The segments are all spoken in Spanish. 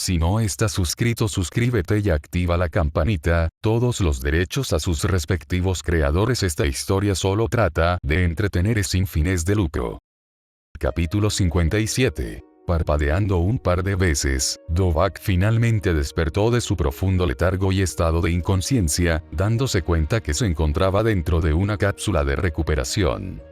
Si no estás suscrito, suscríbete y activa la campanita, todos los derechos a sus respectivos creadores. Esta historia solo trata de entretener sin fines de lucro. Capítulo 57. Parpadeando un par de veces, Dovak finalmente despertó de su profundo letargo y estado de inconsciencia, dándose cuenta que se encontraba dentro de una cápsula de recuperación.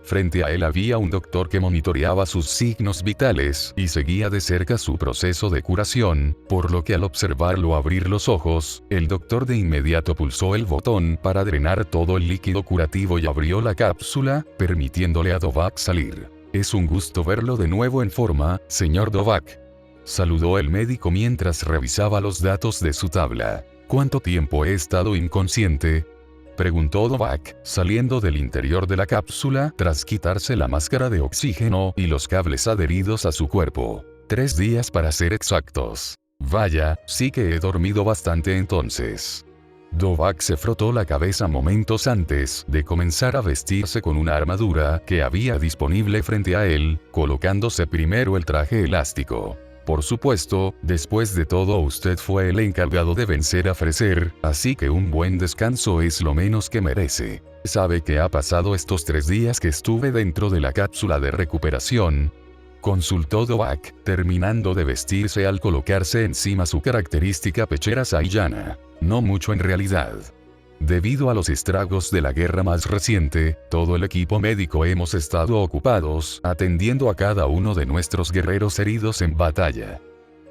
Frente a él había un doctor que monitoreaba sus signos vitales y seguía de cerca su proceso de curación, por lo que al observarlo abrir los ojos, el doctor de inmediato pulsó el botón para drenar todo el líquido curativo y abrió la cápsula, permitiéndole a Dovak salir. «Es un gusto verlo de nuevo en forma, señor Dovak», saludó el médico mientras revisaba los datos de su tabla. «¿Cuánto tiempo he estado inconsciente?», preguntó Dovak, saliendo del interior de la cápsula tras quitarse la máscara de oxígeno y los cables adheridos a su cuerpo. 3 días para ser exactos. Vaya, sí que he dormido bastante entonces. Dovak se frotó la cabeza momentos antes de comenzar a vestirse con una armadura que había disponible frente a él, colocándose primero el traje elástico. Por supuesto, después de todo usted fue el encargado de vencer a Freser, así que un buen descanso es lo menos que merece. ¿Sabe qué ha pasado estos 3 días que estuve dentro de la cápsula de recuperación?, consultó Dovak, terminando de vestirse al colocarse encima su característica pechera saiyana. No mucho en realidad. Debido a los estragos de la guerra más reciente, todo el equipo médico hemos estado ocupados atendiendo a cada uno de nuestros guerreros heridos en batalla.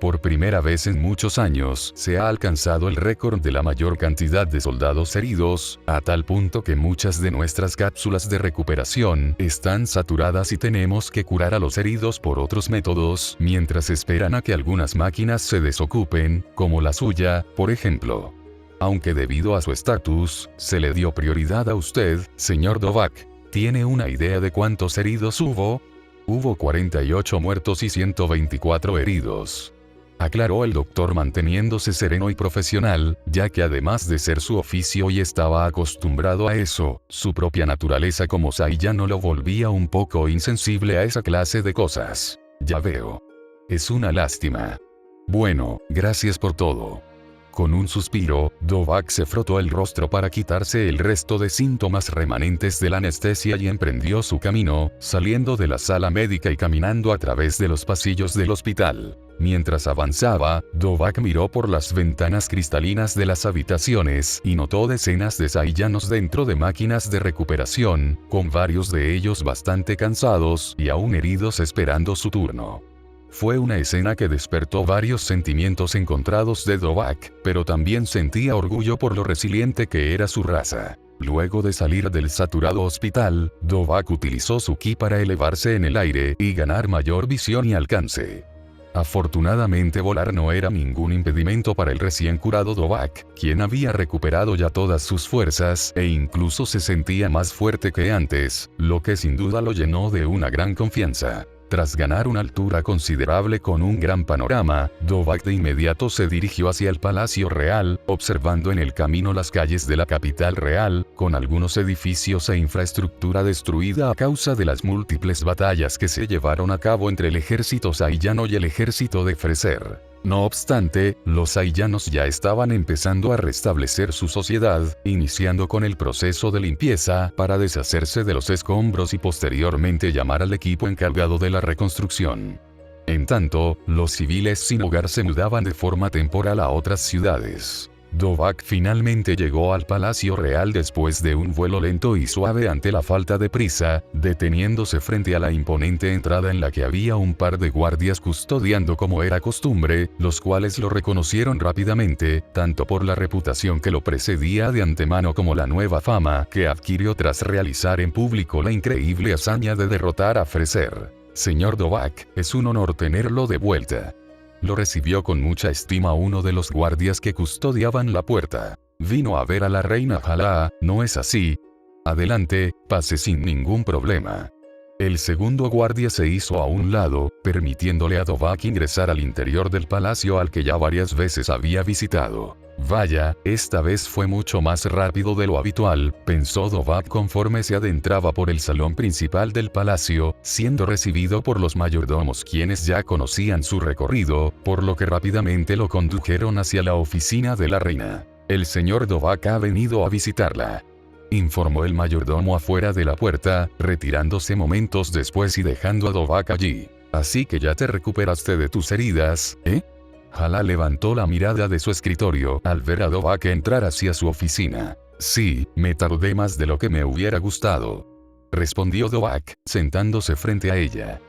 Por primera vez en muchos años se ha alcanzado el récord de la mayor cantidad de soldados heridos, a tal punto que muchas de nuestras cápsulas de recuperación están saturadas y tenemos que curar a los heridos por otros métodos mientras esperan a que algunas máquinas se desocupen, como la suya, por ejemplo. Aunque debido a su estatus, se le dio prioridad a usted, señor Dovak. ¿Tiene una idea de cuántos heridos hubo? Hubo 48 muertos y 124 heridos. Aclaró el doctor manteniéndose sereno y profesional, ya que además de ser su oficio y estaba acostumbrado a eso, su propia naturaleza como saiyano lo volvía un poco insensible a esa clase de cosas. Ya veo. Es una lástima. Bueno, gracias por todo. Con un suspiro, Dovak se frotó el rostro para quitarse el resto de síntomas remanentes de la anestesia y emprendió su camino, saliendo de la sala médica y caminando a través de los pasillos del hospital. Mientras avanzaba, Dovak miró por las ventanas cristalinas de las habitaciones y notó decenas de saiyanos dentro de máquinas de recuperación, con varios de ellos bastante cansados y aún heridos esperando su turno. Fue una escena que despertó varios sentimientos encontrados de Dovak, pero también sentía orgullo por lo resiliente que era su raza. Luego de salir del saturado hospital, Dovak utilizó su ki para elevarse en el aire y ganar mayor visión y alcance. Afortunadamente volar no era ningún impedimento para el recién curado Dovak, quien había recuperado ya todas sus fuerzas e incluso se sentía más fuerte que antes, lo que sin duda lo llenó de una gran confianza. Tras ganar una altura considerable con un gran panorama, Dovak de inmediato se dirigió hacia el Palacio Real, observando en el camino las calles de la capital real, con algunos edificios e infraestructura destruida a causa de las múltiples batallas que se llevaron a cabo entre el ejército saiyano y el ejército de Freser. No obstante, los saiyanos ya estaban empezando a restablecer su sociedad, iniciando con el proceso de limpieza para deshacerse de los escombros y posteriormente llamar al equipo encargado de la reconstrucción. En tanto, los civiles sin hogar se mudaban de forma temporal a otras ciudades. Dovak finalmente llegó al Palacio Real después de un vuelo lento y suave ante la falta de prisa, deteniéndose frente a la imponente entrada en la que había un par de guardias custodiando como era costumbre, los cuales lo reconocieron rápidamente, tanto por la reputación que lo precedía de antemano como la nueva fama que adquirió tras realizar en público la increíble hazaña de derrotar a Freser. Señor Dovak, es un honor tenerlo de vuelta. Lo recibió con mucha estima uno de los guardias que custodiaban la puerta. Vino a ver a la reina Jalaa, ¿no es así? Adelante, pase sin ningún problema. El segundo guardia se hizo a un lado, permitiéndole a Dovak ingresar al interior del palacio al que ya varias veces había visitado. Vaya, esta vez fue mucho más rápido de lo habitual, pensó Dovak conforme se adentraba por el salón principal del palacio, siendo recibido por los mayordomos quienes ya conocían su recorrido, por lo que rápidamente lo condujeron hacia la oficina de la reina. El señor Dovak ha venido a visitarla, informó el mayordomo afuera de la puerta, retirándose momentos después y dejando a Dovak allí. Así que ya te recuperaste de tus heridas, ¿eh? Hala levantó la mirada de su escritorio al ver a Dovak entrar hacia su oficina. Sí, me tardé más de lo que me hubiera gustado, respondió Dovak, sentándose frente a ella.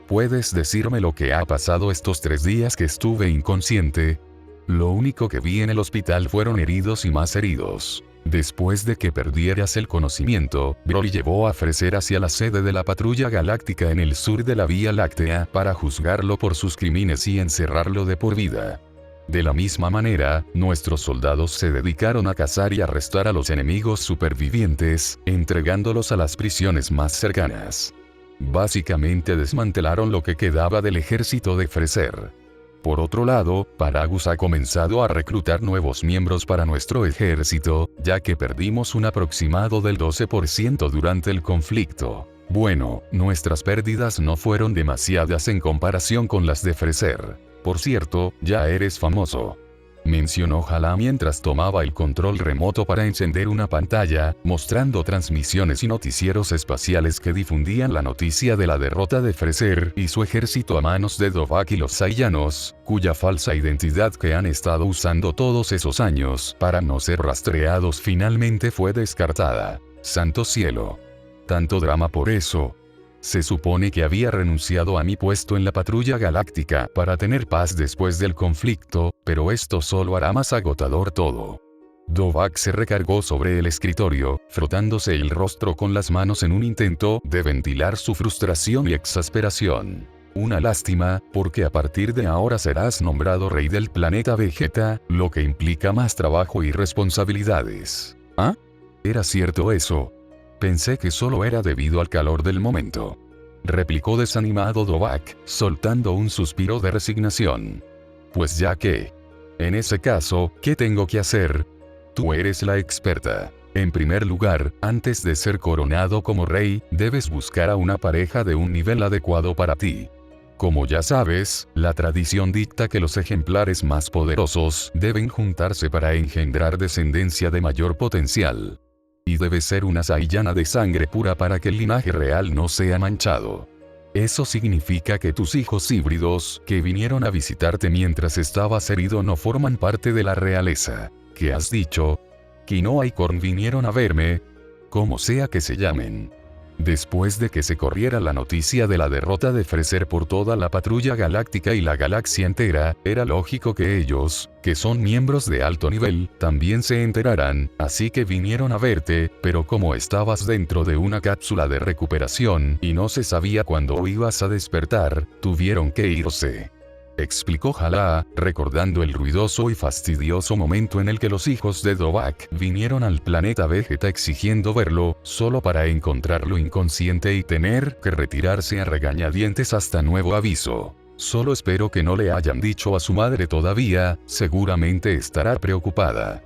¿Puedes decirme lo que ha pasado estos 3 días que estuve inconsciente? Lo único que vi en el hospital fueron heridos y más heridos. Después de que perdieras el conocimiento, Broly llevó a Freezer hacia la sede de la Patrulla Galáctica en el sur de la Vía Láctea para juzgarlo por sus crímenes y encerrarlo de por vida. De la misma manera, nuestros soldados se dedicaron a cazar y arrestar a los enemigos supervivientes, entregándolos a las prisiones más cercanas. Básicamente desmantelaron lo que quedaba del ejército de Freezer. Por otro lado, Paragus ha comenzado a reclutar nuevos miembros para nuestro ejército, ya que perdimos un aproximado del 12% durante el conflicto. Bueno, nuestras pérdidas no fueron demasiadas en comparación con las de Freezer. Por cierto, ya eres famoso, mencionó Hala mientras tomaba el control remoto para encender una pantalla, mostrando transmisiones y noticieros espaciales que difundían la noticia de la derrota de Freezer y su ejército a manos de Dovak y los Saiyanos, cuya falsa identidad que han estado usando todos esos años para no ser rastreados finalmente fue descartada. Santo cielo. Tanto drama por eso. Se supone que había renunciado a mi puesto en la Patrulla Galáctica para tener paz después del conflicto, pero esto solo hará más agotador todo. Dovak se recargó sobre el escritorio, frotándose el rostro con las manos en un intento de ventilar su frustración y exasperación. Una lástima, porque a partir de ahora serás nombrado rey del planeta Vegeta, lo que implica más trabajo y responsabilidades. ¿Ah? ¿Era cierto eso? Pensé que solo era debido al calor del momento, replicó desanimado Dovak, soltando un suspiro de resignación. Pues ya que. En ese caso, ¿qué tengo que hacer? Tú eres la experta. En primer lugar, antes de ser coronado como rey, debes buscar a una pareja de un nivel adecuado para ti. Como ya sabes, la tradición dicta que los ejemplares más poderosos deben juntarse para engendrar descendencia de mayor potencial. Y debe ser una Saiyana de sangre pura para que el linaje real no sea manchado. Eso significa que tus hijos híbridos, que vinieron a visitarte mientras estabas herido, no forman parte de la realeza. ¿Qué has dicho? Kinoa y Korn vinieron a verme, como sea que se llamen. Después de que se corriera la noticia de la derrota de Freezer por toda la Patrulla Galáctica y la galaxia entera, era lógico que ellos, que son miembros de alto nivel, también se enteraran, así que vinieron a verte, pero como estabas dentro de una cápsula de recuperación y no se sabía cuándo ibas a despertar, tuvieron que irse. Explicó Hala, recordando el ruidoso y fastidioso momento en el que los hijos de Dovak vinieron al planeta Vegeta exigiendo verlo, solo para encontrarlo inconsciente y tener que retirarse a regañadientes hasta nuevo aviso. Solo espero que no le hayan dicho a su madre todavía, seguramente estará preocupada.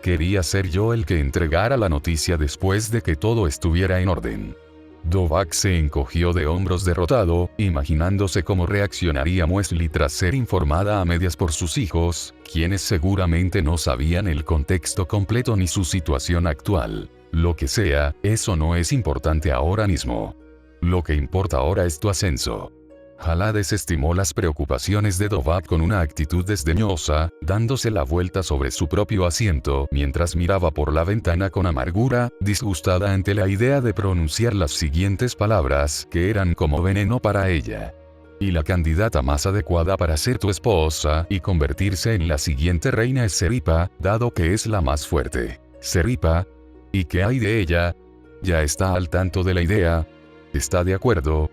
Quería ser yo el que entregara la noticia después de que todo estuviera en orden. Dovak se encogió de hombros derrotado, imaginándose cómo reaccionaría Muesli tras ser informada a medias por sus hijos, quienes seguramente no sabían el contexto completo ni su situación actual. Lo que sea, eso no es importante ahora mismo. Lo que importa ahora es tu ascenso. Hala desestimó las preocupaciones de Dovak con una actitud desdeñosa, dándose la vuelta sobre su propio asiento mientras miraba por la ventana con amargura, disgustada ante la idea de pronunciar las siguientes palabras que eran como veneno para ella. Y la candidata más adecuada para ser tu esposa y convertirse en la siguiente reina es Seripa, dado que es la más fuerte. Seripa. ¿Y qué hay de ella? ¿Ya está al tanto de la idea? ¿Está de acuerdo?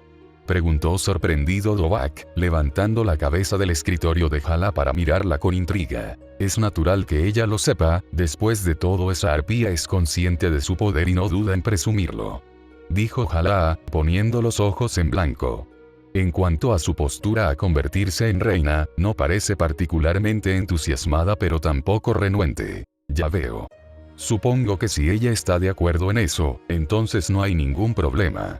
Preguntó sorprendido Dovak, levantando la cabeza del escritorio de Hala para mirarla con intriga. Es natural que ella lo sepa, después de todo esa arpía es consciente de su poder y no duda en presumirlo. dijo Jalá, poniendo los ojos en blanco. En cuanto a su postura a convertirse en reina, no parece particularmente entusiasmada pero tampoco renuente. Ya veo. Supongo que si ella está de acuerdo en eso, entonces no hay ningún problema.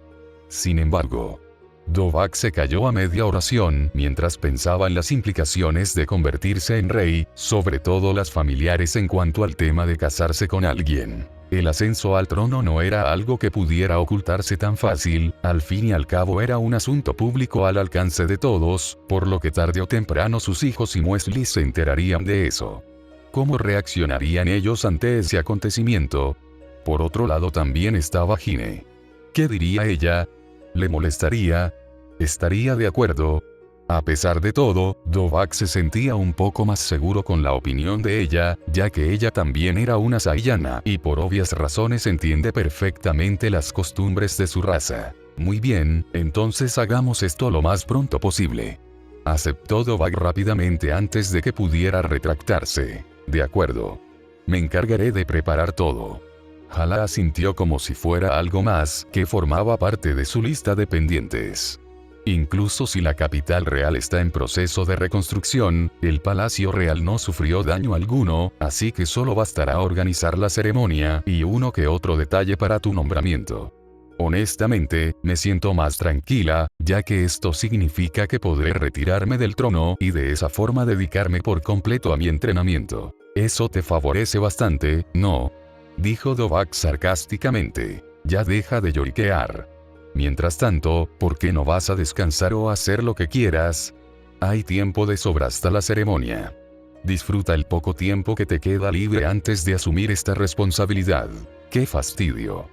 Sin embargo, Dovak se calló a media oración mientras pensaba en las implicaciones de convertirse en rey, sobre todo las familiares en cuanto al tema de casarse con alguien. El ascenso al trono no era algo que pudiera ocultarse tan fácil, al fin y al cabo era un asunto público al alcance de todos, por lo que tarde o temprano sus hijos y Muesli se enterarían de eso. ¿Cómo reaccionarían ellos ante ese acontecimiento? Por otro lado también estaba Gine. ¿Qué diría ella? ¿Le molestaría? ¿Estaría de acuerdo? A pesar de todo, Dovak se sentía un poco más seguro con la opinión de ella, ya que ella también era una Saiyana y por obvias razones entiende perfectamente las costumbres de su raza. Muy bien, entonces hagamos esto lo más pronto posible. Aceptó Dovak rápidamente antes de que pudiera retractarse. De acuerdo. Me encargaré de preparar todo. Jalá asintió como si fuera algo más que formaba parte de su lista de pendientes. Incluso si la capital real está en proceso de reconstrucción, el palacio real no sufrió daño alguno, así que solo bastará organizar la ceremonia y uno que otro detalle para tu nombramiento. Honestamente, me siento más tranquila, ya que esto significa que podré retirarme del trono y de esa forma dedicarme por completo a mi entrenamiento. Eso te favorece bastante, ¿no? Dijo Dovak sarcásticamente. Ya deja de lloriquear. Mientras tanto, ¿por qué no vas a descansar o hacer lo que quieras? Hay tiempo de sobra hasta la ceremonia. Disfruta el poco tiempo que te queda libre antes de asumir esta responsabilidad. ¡Qué fastidio!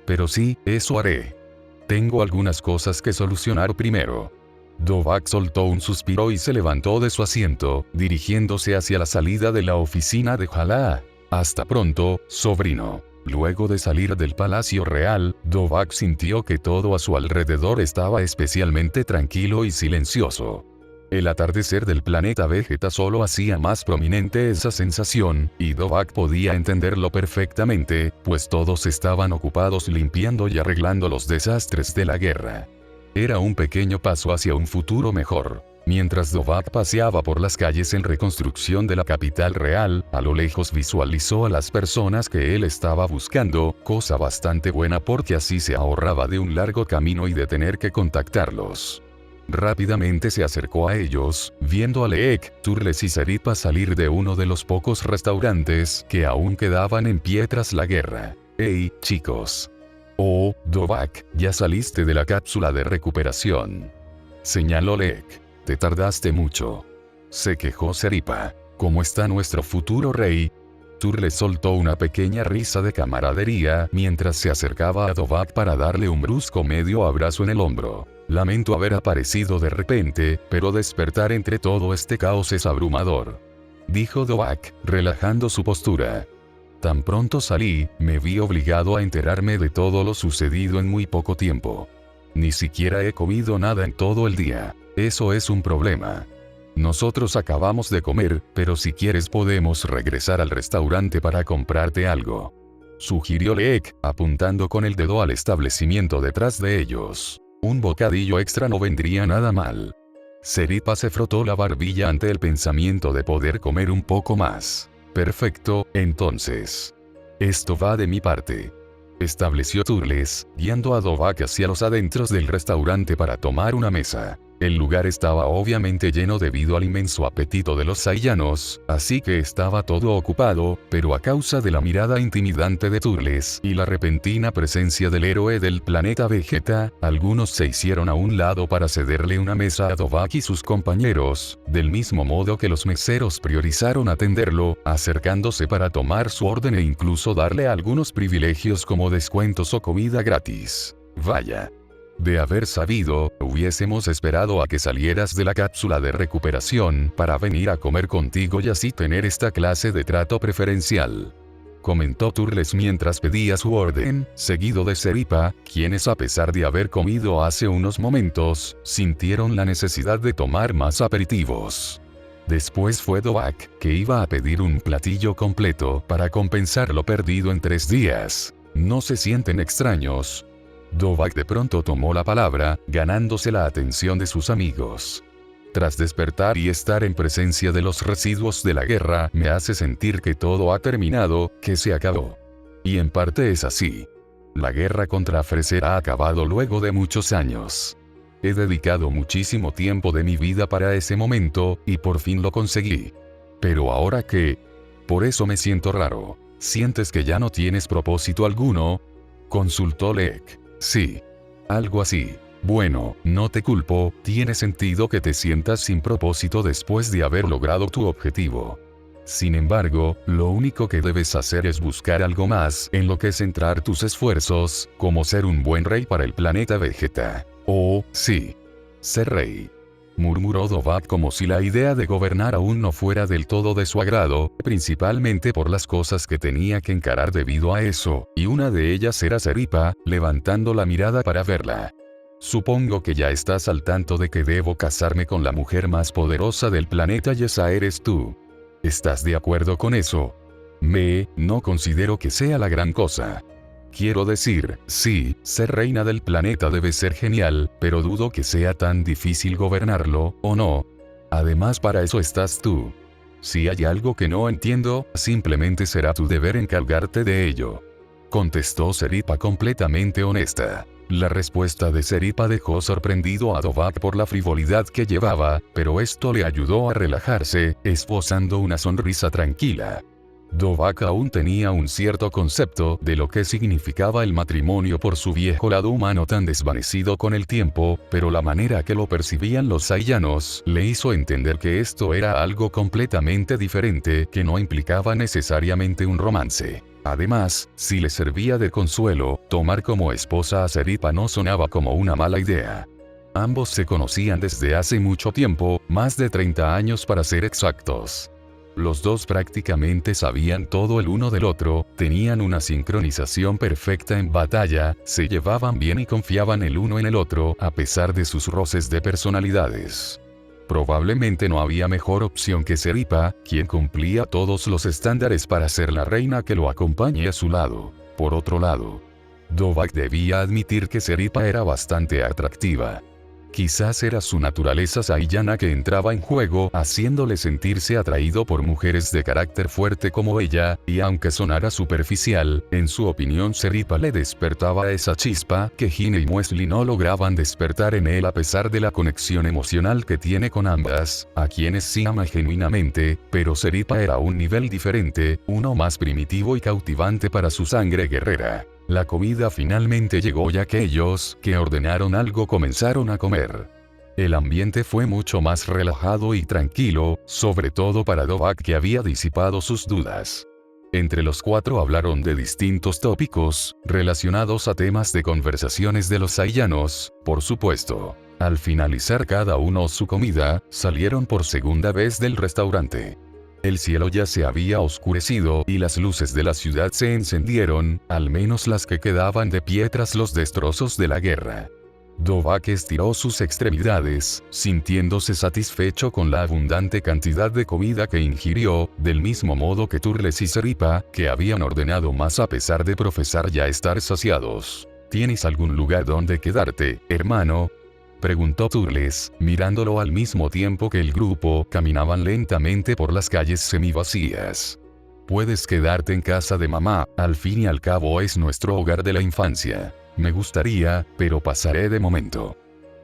Pero sí, eso haré. Tengo algunas cosas que solucionar primero. Dovak soltó un suspiro y se levantó de su asiento, dirigiéndose hacia la salida de la oficina de Jalá. Hasta pronto, sobrino. Luego de salir del palacio real, Dovak sintió que todo a su alrededor estaba especialmente tranquilo y silencioso. El atardecer del planeta Vegeta solo hacía más prominente esa sensación, y Dovak podía entenderlo perfectamente, pues todos estaban ocupados limpiando y arreglando los desastres de la guerra. Era un pequeño paso hacia un futuro mejor. Mientras Dovak paseaba por las calles en reconstrucción de la capital real, a lo lejos visualizó a las personas que él estaba buscando, cosa bastante buena porque así se ahorraba de un largo camino y de tener que contactarlos. Rápidamente se acercó a ellos, viendo a Leek, Turles y Seripa salir de uno de los pocos restaurantes que aún quedaban en pie tras la guerra. «Hey, chicos. Oh, Dovak, ya saliste de la cápsula de recuperación», señaló Leek. «Te tardaste mucho», se quejó Seripa. «¿Cómo está nuestro futuro rey?» Turles soltó una pequeña risa de camaradería mientras se acercaba a Dovak para darle un brusco medio abrazo en el hombro. «Lamento haber aparecido de repente, pero despertar entre todo este caos es abrumador», dijo Dovak, relajando su postura. «Tan pronto salí, me vi obligado a enterarme de todo lo sucedido en muy poco tiempo. Ni siquiera he comido nada en todo el día. Eso es un problema. Nosotros acabamos de comer, pero si quieres podemos regresar al restaurante para comprarte algo», sugirió Leek, apuntando con el dedo al establecimiento detrás de ellos. Un bocadillo extra no vendría nada mal. Seripa se frotó la barbilla ante el pensamiento de poder comer un poco más. «Perfecto, entonces. Esto va de mi parte», estableció Turles, guiando a Dovak hacia los adentros del restaurante para tomar una mesa. El lugar estaba obviamente lleno debido al inmenso apetito de los saiyanos, así que estaba todo ocupado, pero a causa de la mirada intimidante de Turles y la repentina presencia del héroe del planeta Vegeta, algunos se hicieron a un lado para cederle una mesa a Dovak y sus compañeros, del mismo modo que los meseros priorizaron atenderlo, acercándose para tomar su orden e incluso darle algunos privilegios como descuentos o comida gratis. Vaya. De haber sabido, hubiésemos esperado a que salieras de la cápsula de recuperación para venir a comer contigo y así tener esta clase de trato preferencial, comentó Turles mientras pedía su orden, seguido de Seripa, quienes a pesar de haber comido hace unos momentos, sintieron la necesidad de tomar más aperitivos. Después fue Dovak, que iba a pedir un platillo completo para compensar lo perdido en 3 días. «¿No se sienten extraños?», Dovak de pronto tomó la palabra, ganándose la atención de sus amigos. Tras despertar y estar en presencia de los residuos de la guerra, me hace sentir que todo ha terminado, que se acabó. Y en parte es así. La guerra contra Freser ha acabado luego de muchos años. He dedicado muchísimo tiempo de mi vida para ese momento, y por fin lo conseguí. Pero ahora ¿qué? Por eso me siento raro. ¿Sientes que ya no tienes propósito alguno? Consultó Lek. Sí. Algo así. Bueno, no te culpo, tiene sentido que te sientas sin propósito después de haber logrado tu objetivo. Sin embargo, lo único que debes hacer es buscar algo más en lo que centrar tus esfuerzos, como ser un buen rey para el planeta Vegeta. Oh, sí. Ser rey. Murmuró Dovak como si la idea de gobernar aún no fuera del todo de su agrado, principalmente por las cosas que tenía que encarar debido a eso, y una de ellas era Seripa, levantando la mirada para verla. Supongo que ya estás al tanto de que debo casarme con la mujer más poderosa del planeta y esa eres tú. ¿Estás de acuerdo con eso? No considero que sea la gran cosa. Quiero decir, sí, ser reina del planeta debe ser genial, pero dudo que sea tan difícil gobernarlo, ¿o no? Además para eso estás tú. Si hay algo que no entiendo, simplemente será tu deber encargarte de ello. Contestó Seripa completamente honesta. La respuesta de Seripa dejó sorprendido a Dovak por la frivolidad que llevaba, pero esto le ayudó a relajarse, esbozando una sonrisa tranquila. Dovak aún tenía un cierto concepto de lo que significaba el matrimonio por su viejo lado humano tan desvanecido con el tiempo, pero la manera que lo percibían los Saiyanos le hizo entender que esto era algo completamente diferente que no implicaba necesariamente un romance. Además, si le servía de consuelo, tomar como esposa a Seripa no sonaba como una mala idea. Ambos se conocían desde hace mucho tiempo, más de 30 años para ser exactos. Los dos prácticamente sabían todo el uno del otro, tenían una sincronización perfecta en batalla, se llevaban bien y confiaban el uno en el otro, a pesar de sus roces de personalidades. Probablemente no había mejor opción que Seripa, quien cumplía todos los estándares para ser la reina que lo acompañe a su lado. Por otro lado, Dovak debía admitir que Seripa era bastante atractiva. Quizás era su naturaleza saiyana que entraba en juego, haciéndole sentirse atraído por mujeres de carácter fuerte como ella, y aunque sonara superficial, en su opinión Seripa le despertaba esa chispa que Hine y Muesli no lograban despertar en él a pesar de la conexión emocional que tiene con ambas, a quienes sí ama genuinamente, pero Seripa era un nivel diferente, uno más primitivo y cautivante para su sangre guerrera. La comida finalmente llegó y aquellos que ordenaron algo comenzaron a comer. El ambiente fue mucho más relajado y tranquilo, sobre todo para Dovak que había disipado sus dudas. Entre los cuatro hablaron de distintos tópicos, relacionados a temas de conversaciones de los Saiyanos, por supuesto. Al finalizar cada uno su comida, salieron por segunda vez del restaurante. El cielo ya se había oscurecido y las luces de la ciudad se encendieron, al menos las que quedaban de pie tras los destrozos de la guerra. Dovak estiró sus extremidades, sintiéndose satisfecho con la abundante cantidad de comida que ingirió, del mismo modo que Turles y Seripa, que habían ordenado más a pesar de profesar ya estar saciados. ¿Tienes algún lugar donde quedarte, hermano?, preguntó Turles, mirándolo al mismo tiempo que el grupo caminaban lentamente por las calles semivacías. Puedes quedarte en casa de mamá, al fin y al cabo es nuestro hogar de la infancia. Me gustaría, pero pasaré de momento.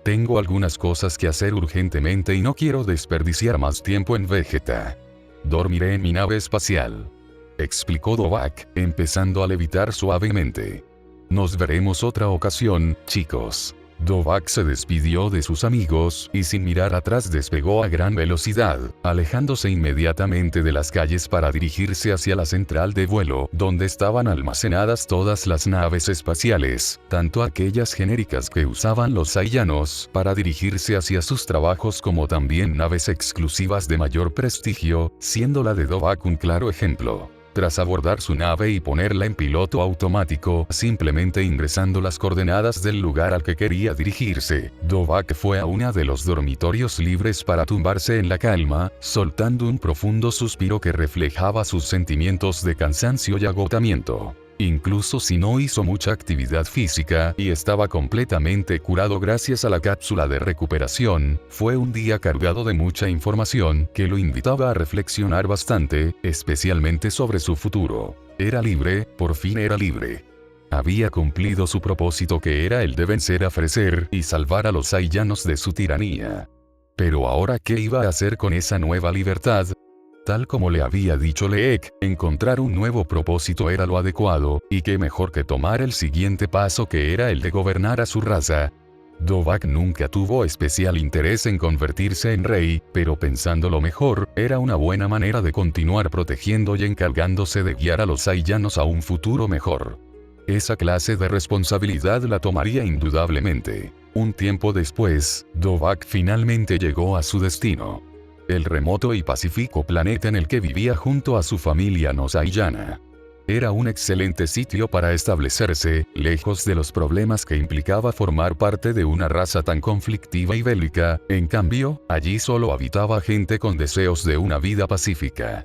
Tengo algunas cosas que hacer urgentemente y no quiero desperdiciar más tiempo en Vegeta. Dormiré en mi nave espacial, explicó Dovak, empezando a levitar suavemente. Nos veremos otra ocasión, chicos. Dovak se despidió de sus amigos y sin mirar atrás despegó a gran velocidad, alejándose inmediatamente de las calles para dirigirse hacia la central de vuelo, donde estaban almacenadas todas las naves espaciales, tanto aquellas genéricas que usaban los Saiyanos para dirigirse hacia sus trabajos como también naves exclusivas de mayor prestigio, siendo la de Dovak un claro ejemplo. Tras abordar su nave y ponerla en piloto automático, simplemente ingresando las coordenadas del lugar al que quería dirigirse, Dovak fue a uno de los dormitorios libres para tumbarse en la calma, soltando un profundo suspiro que reflejaba sus sentimientos de cansancio y agotamiento. Incluso si no hizo mucha actividad física y estaba completamente curado gracias a la cápsula de recuperación, fue un día cargado de mucha información que lo invitaba a reflexionar bastante, especialmente sobre su futuro. Era libre, por fin era libre. Había cumplido su propósito, que era el de vencer a Freser y salvar a los Saiyanos de su tiranía. Pero ahora, ¿qué iba a hacer con esa nueva libertad? Tal como le había dicho Leek, encontrar un nuevo propósito era lo adecuado, y qué mejor que tomar el siguiente paso, que era el de gobernar a su raza. Dovahk nunca tuvo especial interés en convertirse en rey, pero pensándolo mejor, era una buena manera de continuar protegiendo y encargándose de guiar a los Saiyanos a un futuro mejor. Esa clase de responsabilidad la tomaría indudablemente. Un tiempo después, Dovahk finalmente llegó a su destino. El remoto y pacífico planeta en el que vivía junto a su familia no Saiyana. Era un excelente sitio para establecerse, lejos de los problemas que implicaba formar parte de una raza tan conflictiva y bélica. En cambio, allí solo habitaba gente con deseos de una vida pacífica.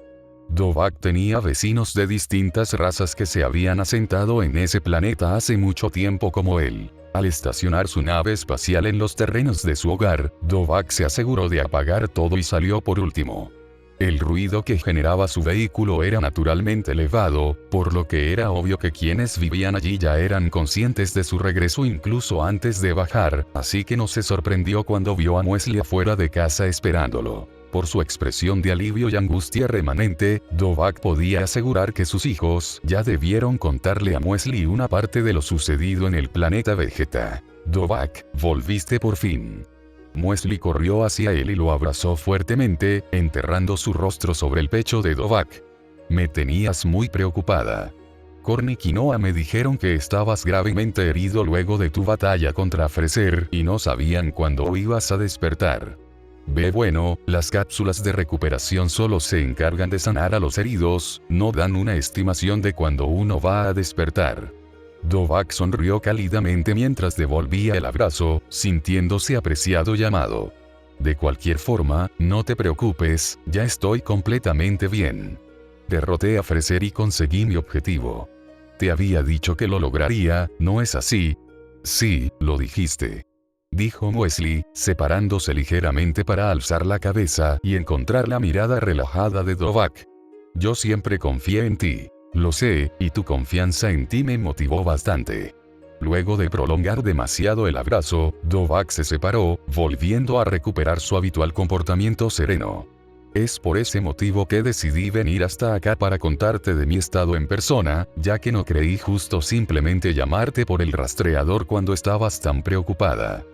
Dovahk tenía vecinos de distintas razas que se habían asentado en ese planeta hace mucho tiempo como él. Al estacionar su nave espacial en los terrenos de su hogar, Dovahk se aseguró de apagar todo y salió por último. El ruido que generaba su vehículo era naturalmente elevado, por lo que era obvio que quienes vivían allí ya eran conscientes de su regreso incluso antes de bajar, así que no se sorprendió cuando vio a Muesli afuera de casa esperándolo. Por su expresión de alivio y angustia remanente, Dovahk podía asegurar que sus hijos ya debieron contarle a Muesli una parte de lo sucedido en el planeta Vegeta. Dovahk, volviste por fin. Muesli corrió hacia él y lo abrazó fuertemente, enterrando su rostro sobre el pecho de Dovahk. Me tenías muy preocupada. Korn y Kinoa me dijeron que estabas gravemente herido luego de tu batalla contra Freser y no sabían cuándo ibas a despertar. Bueno, las cápsulas de recuperación solo se encargan de sanar a los heridos, no dan una estimación de cuándo uno va a despertar. Dovahk sonrió cálidamente mientras devolvía el abrazo, sintiéndose apreciado y amado. De cualquier forma, no te preocupes, ya estoy completamente bien. Derroté a Freser y conseguí mi objetivo. Te había dicho que lo lograría, ¿no es así? Sí, lo dijiste. Dijo Muesli, separándose ligeramente para alzar la cabeza y encontrar la mirada relajada de Dovahk. Yo siempre confié en ti. Lo sé, y tu confianza en ti me motivó bastante. Luego de prolongar demasiado el abrazo, Dovahk se separó, volviendo a recuperar su habitual comportamiento sereno. Es por ese motivo que decidí venir hasta acá para contarte de mi estado en persona, ya que no creí justo simplemente llamarte por el rastreador cuando estabas tan preocupada.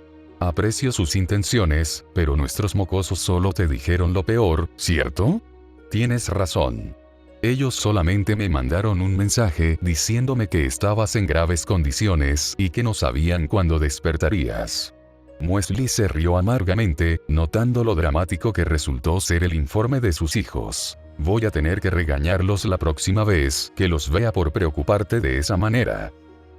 Aprecio sus intenciones, pero nuestros mocosos solo te dijeron lo peor, ¿cierto? Tienes razón. Ellos solamente me mandaron un mensaje diciéndome que estabas en graves condiciones y que no sabían cuándo despertarías. Muesli se rió amargamente, notando lo dramático que resultó ser el informe de sus hijos. Voy a tener que regañarlos la próxima vez que los vea por preocuparte de esa manera.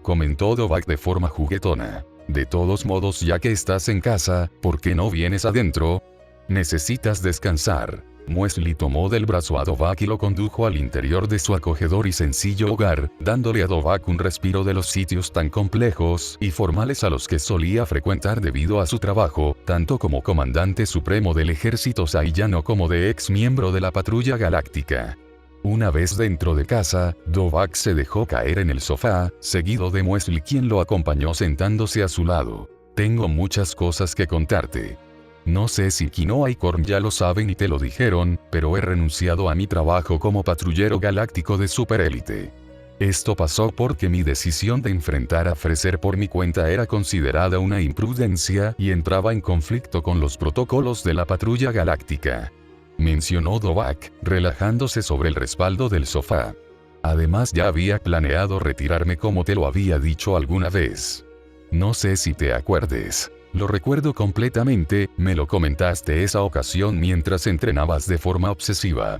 Comentó Dovahk de forma juguetona. De todos modos, ya que estás en casa, ¿por qué no vienes adentro? Necesitas descansar. Muesli tomó del brazo a Dovahk y lo condujo al interior de su acogedor y sencillo hogar, dándole a Dovahk un respiro de los sitios tan complejos y formales a los que solía frecuentar debido a su trabajo, tanto como comandante supremo del ejército saiyano como de ex miembro de la patrulla galáctica. Una vez dentro de casa, Dovahk se dejó caer en el sofá, seguido de Muesli, quien lo acompañó sentándose a su lado. Tengo muchas cosas que contarte. No sé si Kinoa y Korn ya lo saben y te lo dijeron, pero he renunciado a mi trabajo como patrullero galáctico de superélite. Esto pasó porque mi decisión de enfrentar a Freser por mi cuenta era considerada una imprudencia y entraba en conflicto con los protocolos de la patrulla galáctica. Mencionó Dovahk, relajándose sobre el respaldo del sofá. Además, ya había planeado retirarme como te lo había dicho alguna vez. No sé si te acuerdes. Lo recuerdo completamente, me lo comentaste esa ocasión mientras entrenabas de forma obsesiva.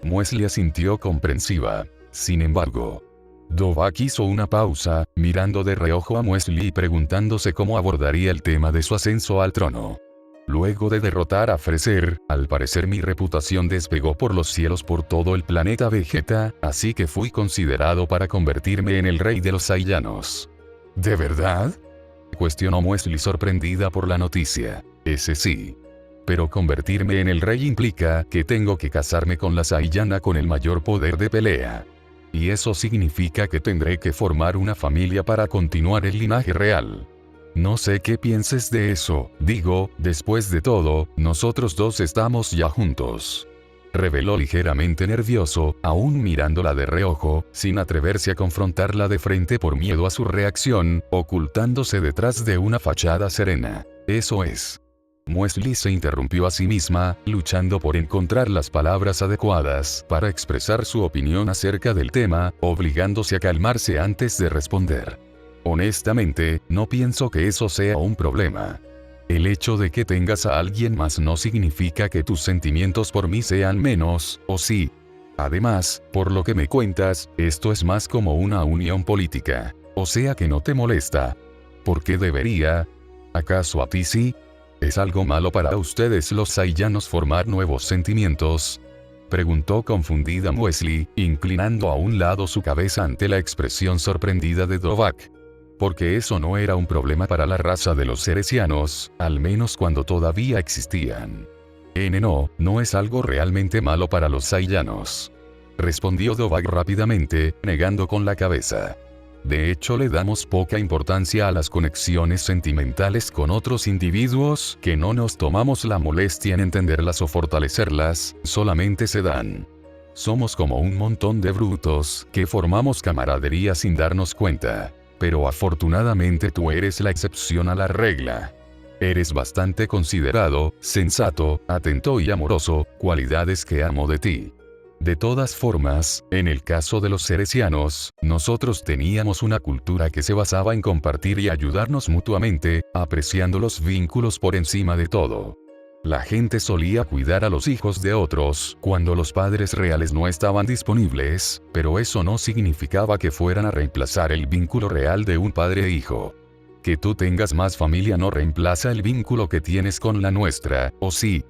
Muesli asintió comprensiva. Sin embargo, Dovahk hizo una pausa, mirando de reojo a Muesli y preguntándose cómo abordaría el tema de su ascenso al trono. Luego de derrotar a Freezer, al parecer mi reputación despegó por los cielos por todo el planeta Vegeta, así que fui considerado para convertirme en el rey de los Saiyanos. ¿De verdad?, cuestionó Muesli sorprendida por la noticia. Ese sí. Pero convertirme en el rey implica que tengo que casarme con la Saiyana con el mayor poder de pelea. Y eso significa que tendré que formar una familia para continuar el linaje real. No sé qué pienses de eso, digo, después de todo, nosotros dos estamos ya juntos. Reveló ligeramente nervioso, aún mirándola de reojo, sin atreverse a confrontarla de frente por miedo a su reacción, ocultándose detrás de una fachada serena. Eso es. Muesli se interrumpió a sí misma, luchando por encontrar las palabras adecuadas para expresar su opinión acerca del tema, obligándose a calmarse antes de responder. Honestamente, no pienso que eso sea un problema. El hecho de que tengas a alguien más no significa que tus sentimientos por mí sean menos, ¿o sí? Además, por lo que me cuentas, esto es más como una unión política. O sea que no te molesta. ¿Por qué debería? ¿Acaso a ti sí? ¿Es algo malo para ustedes los Saiyanos formar nuevos sentimientos?, preguntó confundida Muesli, inclinando a un lado su cabeza ante la expresión sorprendida de Dovahk. Porque eso no era un problema para la raza de los Ceresianos, al menos cuando todavía existían. No es algo realmente malo para los Saiyanos, respondió Dovahk rápidamente, negando con la cabeza. De hecho, le damos poca importancia a las conexiones sentimentales con otros individuos que no nos tomamos la molestia en entenderlas o fortalecerlas, solamente se dan. Somos como un montón de brutos que formamos camaradería sin darnos cuenta. Pero afortunadamente tú eres la excepción a la regla. Eres bastante considerado, sensato, atento y amoroso, cualidades que amo de ti. De todas formas, en el caso de los ceresianos, nosotros teníamos una cultura que se basaba en compartir y ayudarnos mutuamente, apreciando los vínculos por encima de todo. La gente solía cuidar a los hijos de otros cuando los padres reales no estaban disponibles, pero eso no significaba que fueran a reemplazar el vínculo real de un padre e hijo. Que tú tengas más familia no reemplaza el vínculo que tienes con la nuestra, ¿o sí?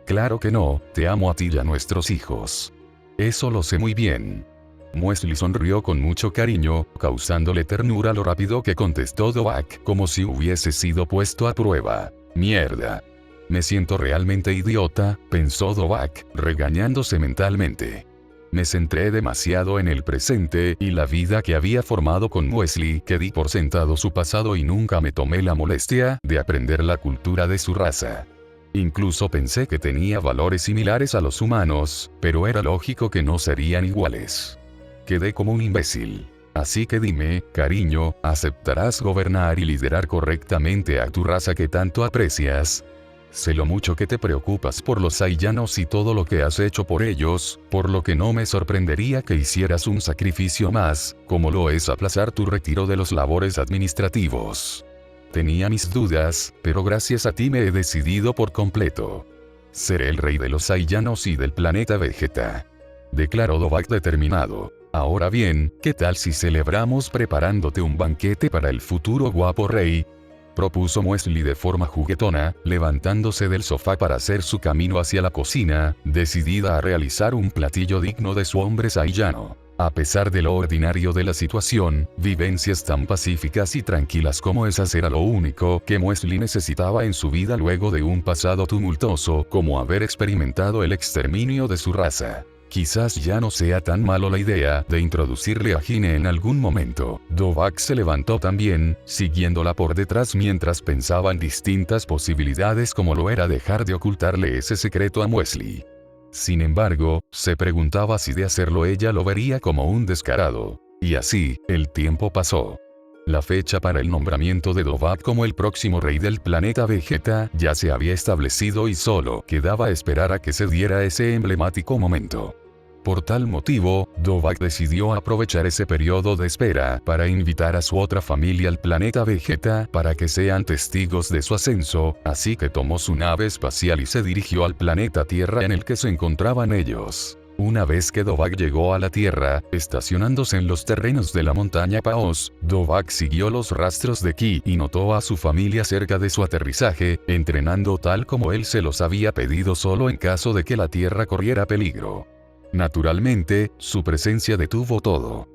Claro que no, te amo a ti y a nuestros hijos. Eso lo sé muy bien. Muesli sonrió con mucho cariño, causándole ternura lo rápido que contestó Dovahk, como si hubiese sido puesto a prueba. Mierda. Me siento realmente idiota, pensó Dovahk, regañándose mentalmente. Me centré demasiado en el presente y la vida que había formado con Muesli, que di por sentado su pasado y nunca me tomé la molestia de aprender la cultura de su raza. Incluso pensé que tenía valores similares a los humanos, pero era lógico que no serían iguales. Quedé como un imbécil. Así que dime, cariño, ¿aceptarás gobernar y liderar correctamente a tu raza que tanto aprecias? Sé lo mucho que te preocupas por los Saiyanos y todo lo que has hecho por ellos, por lo que no me sorprendería que hicieras un sacrificio más, como lo es aplazar tu retiro de los labores administrativos. Tenía mis dudas, pero gracias a ti me he decidido por completo. Seré el rey de los Saiyanos y del planeta Vegeta, declaró Dovahk determinado. Ahora bien, ¿qué tal si celebramos preparándote un banquete para el futuro guapo rey?, propuso Muesli de forma juguetona, levantándose del sofá para hacer su camino hacia la cocina, decidida a realizar un platillo digno de su hombre saiyano. A pesar de lo ordinario de la situación, vivencias tan pacíficas y tranquilas como esas era lo único que Muesli necesitaba en su vida luego de un pasado tumultuoso como haber experimentado el exterminio de su raza. Quizás ya no sea tan malo la idea de introducirle a Hine en algún momento. Dovahk se levantó también, siguiéndola por detrás mientras pensaba en distintas posibilidades como lo era dejar de ocultarle ese secreto a Muesli. Sin embargo, se preguntaba si de hacerlo ella lo vería como un descarado. Y así, el tiempo pasó. La fecha para el nombramiento de Dovahk como el próximo rey del planeta Vegeta ya se había establecido y solo quedaba esperar a que se diera ese emblemático momento. Por tal motivo, Dovahk decidió aprovechar ese periodo de espera para invitar a su otra familia al planeta Vegeta para que sean testigos de su ascenso, así que tomó su nave espacial y se dirigió al planeta Tierra en el que se encontraban ellos. Una vez que Dovahk llegó a la Tierra, estacionándose en los terrenos de la montaña Paos, Dovahk siguió los rastros de Ki y notó a su familia cerca de su aterrizaje, entrenando tal como él se los había pedido solo en caso de que la Tierra corriera peligro. Naturalmente, su presencia detuvo todo.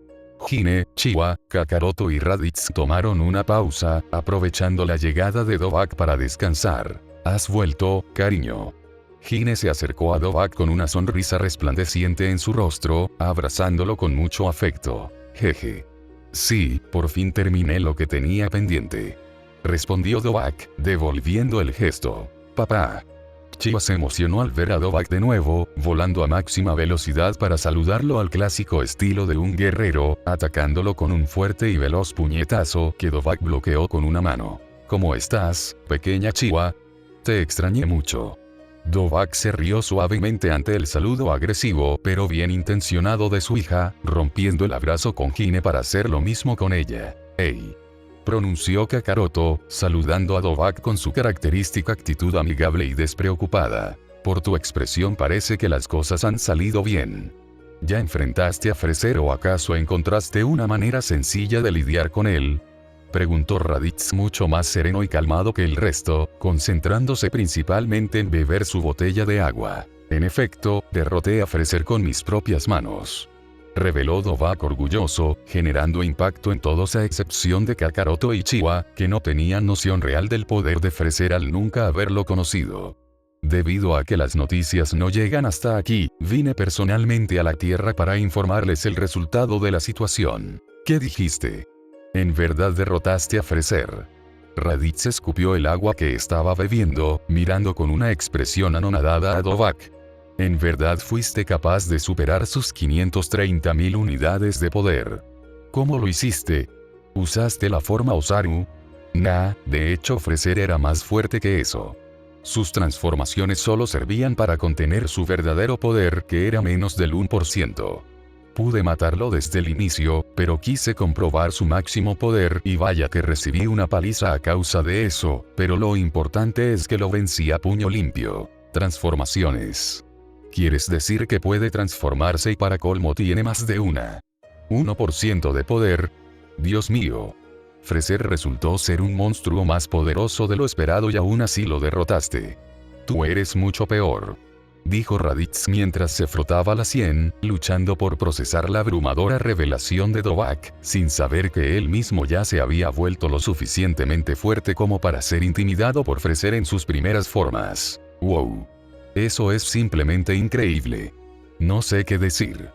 Hine, Chiwa, Kakaroto y Raditz tomaron una pausa, aprovechando la llegada de Dovahk para descansar. ¿Has vuelto, cariño? Hine se acercó a Dovahk con una sonrisa resplandeciente en su rostro, abrazándolo con mucho afecto. Jeje. Sí, por fin terminé lo que tenía pendiente. Respondió Dovahk, devolviendo el gesto. Papá. Chiwa se emocionó al ver a Dovahk de nuevo, volando a máxima velocidad para saludarlo al clásico estilo de un guerrero, atacándolo con un fuerte y veloz puñetazo que Dovahk bloqueó con una mano. ¿Cómo estás, pequeña Chiwa? Te extrañé mucho. Dovahk se rió suavemente ante el saludo agresivo pero bien intencionado de su hija, rompiendo el abrazo con Hine para hacer lo mismo con ella. «Hey», pronunció Kakaroto, saludando a Dovahk con su característica actitud amigable y despreocupada. Por tu expresión parece que las cosas han salido bien. ¿Ya enfrentaste a Freser o acaso encontraste una manera sencilla de lidiar con él?, preguntó Raditz mucho más sereno y calmado que el resto, concentrándose principalmente en beber su botella de agua. En efecto, derroté a Freser con mis propias manos. Reveló Dovahk orgulloso, generando impacto en todos a excepción de Kakaroto y Chiwa, que no tenían noción real del poder de Freser al nunca haberlo conocido. Debido a que las noticias no llegan hasta aquí, vine personalmente a la Tierra para informarles el resultado de la situación. ¿Qué dijiste? ¿En verdad derrotaste a Freser? Raditz escupió el agua que estaba bebiendo, mirando con una expresión anonadada a Dovahk. ¿En verdad fuiste capaz de superar sus 530.000 unidades de poder? ¿Cómo lo hiciste? ¿Usaste la forma Osaru? Nah, de hecho Freser era más fuerte que eso. Sus transformaciones solo servían para contener su verdadero poder, que era menos del 1%. Pude matarlo desde el inicio, pero quise comprobar su máximo poder y vaya que recibí una paliza a causa de eso, pero lo importante es que lo vencí a puño limpio. Transformaciones. ¿Quieres decir que puede transformarse y para colmo tiene más de 1% de poder? Dios mío. Freser resultó ser un monstruo más poderoso de lo esperado y aún así lo derrotaste. Tú eres mucho peor, dijo Raditz mientras se frotaba la sien, luchando por procesar la abrumadora revelación de Dovahk, sin saber que él mismo ya se había vuelto lo suficientemente fuerte como para ser intimidado por Freser en sus primeras formas. ¡Wow! Eso es simplemente increíble. No sé qué decir.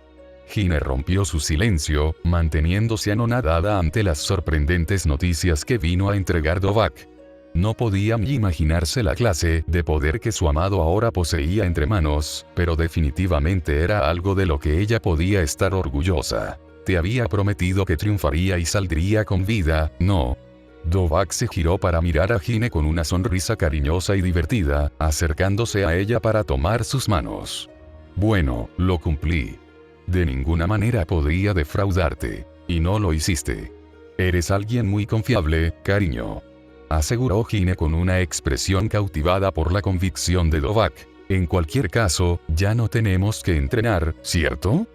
Hine rompió su silencio, manteniéndose anonadada ante las sorprendentes noticias que vino a entregar Dovahk. No podía ni imaginarse la clase de poder que su amado ahora poseía entre manos, pero definitivamente era algo de lo que ella podía estar orgullosa. Te había prometido que triunfaría y saldría con vida, ¿no? Dovahk se giró para mirar a Hine con una sonrisa cariñosa y divertida, acercándose a ella para tomar sus manos. Bueno, lo cumplí. De ninguna manera podría defraudarte. Y no lo hiciste. Eres alguien muy confiable, cariño, aseguró Hine con una expresión cautivada por la convicción de Dovahk. En cualquier caso, ya no tenemos que entrenar, ¿cierto?,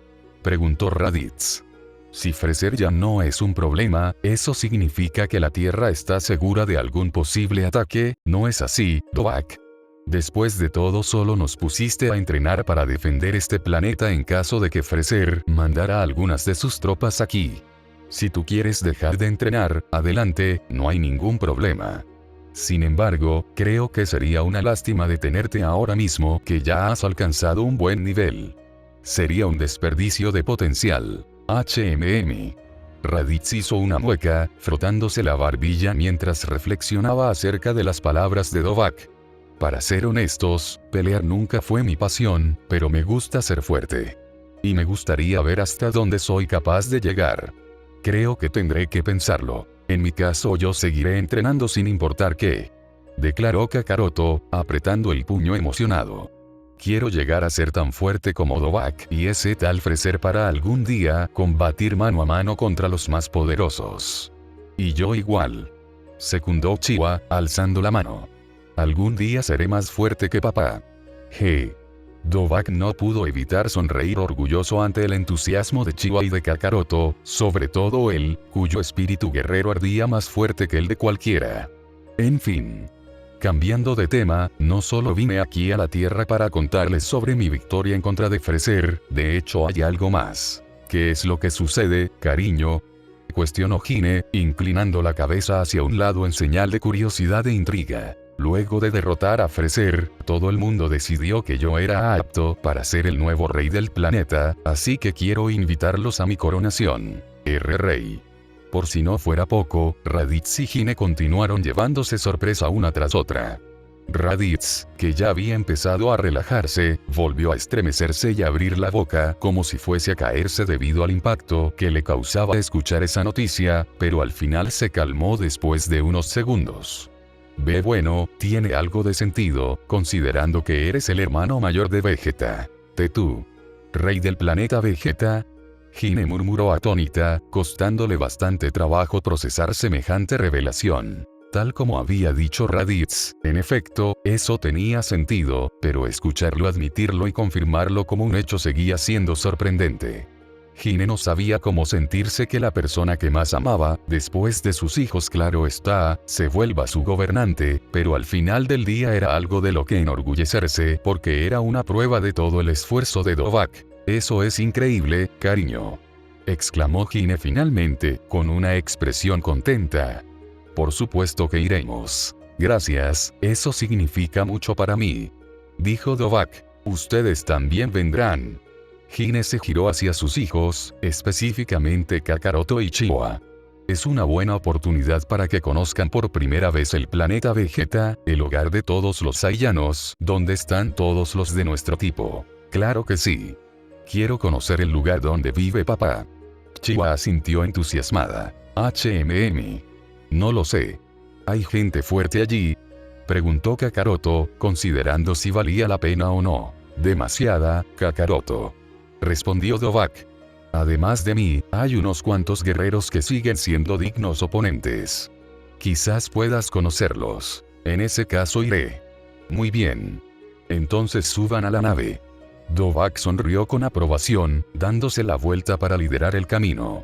preguntó Raditz. Si Freser ya no es un problema, eso significa que la Tierra está segura de algún posible ataque, ¿no es así, Dovahk? Después de todo solo nos pusiste a entrenar para defender este planeta en caso de que Freser mandara algunas de sus tropas aquí. Si tú quieres dejar de entrenar, adelante, no hay ningún problema. Sin embargo, creo que sería una lástima detenerte ahora mismo que ya has alcanzado un buen nivel. Sería un desperdicio de potencial. Raditz hizo una mueca, frotándose la barbilla mientras reflexionaba acerca de las palabras de Dovahk. Para ser honestos, pelear nunca fue mi pasión, pero me gusta ser fuerte. Y me gustaría ver hasta dónde soy capaz de llegar. Creo que tendré que pensarlo. En mi caso yo seguiré entrenando sin importar qué, declaró Kakaroto, apretando el puño emocionado. Quiero llegar a ser tan fuerte como Dovahk y ese tal Freser para algún día combatir mano a mano contra los más poderosos. Y yo igual, secundó Chiwa, alzando la mano. Algún día seré más fuerte que papá. Dovahk no pudo evitar sonreír orgulloso ante el entusiasmo de Chiwa y de Kakaroto, sobre todo él, cuyo espíritu guerrero ardía más fuerte que el de cualquiera. En fin. Cambiando de tema, no solo vine aquí a la Tierra para contarles sobre mi victoria en contra de Freser, de hecho hay algo más. ¿Qué es lo que sucede, cariño?, cuestionó Hime, inclinando la cabeza hacia un lado en señal de curiosidad e intriga. Luego de derrotar a Freser, todo el mundo decidió que yo era apto para ser el nuevo rey del planeta, así que quiero invitarlos a mi coronación. Rey. Por si no fuera poco, Raditz y Hime continuaron llevándose sorpresa una tras otra. Raditz, que ya había empezado a relajarse, volvió a estremecerse y a abrir la boca como si fuese a caerse debido al impacto que le causaba escuchar esa noticia, pero al final se calmó después de unos segundos. Bueno, tiene algo de sentido, considerando que eres el hermano mayor de Vegeta. Tú, rey del planeta Vegeta. Hime murmuró atónita, costándole bastante trabajo procesar semejante revelación. Tal como había dicho Raditz, en efecto, eso tenía sentido, pero escucharlo admitirlo y confirmarlo como un hecho seguía siendo sorprendente. Hime no sabía cómo sentirse que la persona que más amaba, después de sus hijos claro está, se vuelva su gobernante, pero al final del día era algo de lo que enorgullecerse porque era una prueba de todo el esfuerzo de Dovahk. Eso es increíble, cariño. Exclamó Hime finalmente, con una expresión contenta. Por supuesto que iremos. Gracias, eso significa mucho para mí. Dijo Dovahk. Ustedes también vendrán. Hime se giró hacia sus hijos, específicamente Kakaroto y Chiwa. Es una buena oportunidad para que conozcan por primera vez el planeta Vegeta, el hogar de todos los Saiyanos, donde están todos los de nuestro tipo. Claro que sí. Quiero conocer el lugar donde vive papá. Chiwa asintió entusiasmada. No lo sé. ¿Hay gente fuerte allí?, preguntó Kakaroto, considerando si valía la pena o no. Demasiada, Kakaroto, respondió Dovahk. Además de mí, hay unos cuantos guerreros que siguen siendo dignos oponentes. Quizás puedas conocerlos. En ese caso iré. Muy bien. Entonces suban a la nave. Dovahk sonrió con aprobación, dándose la vuelta para liderar el camino.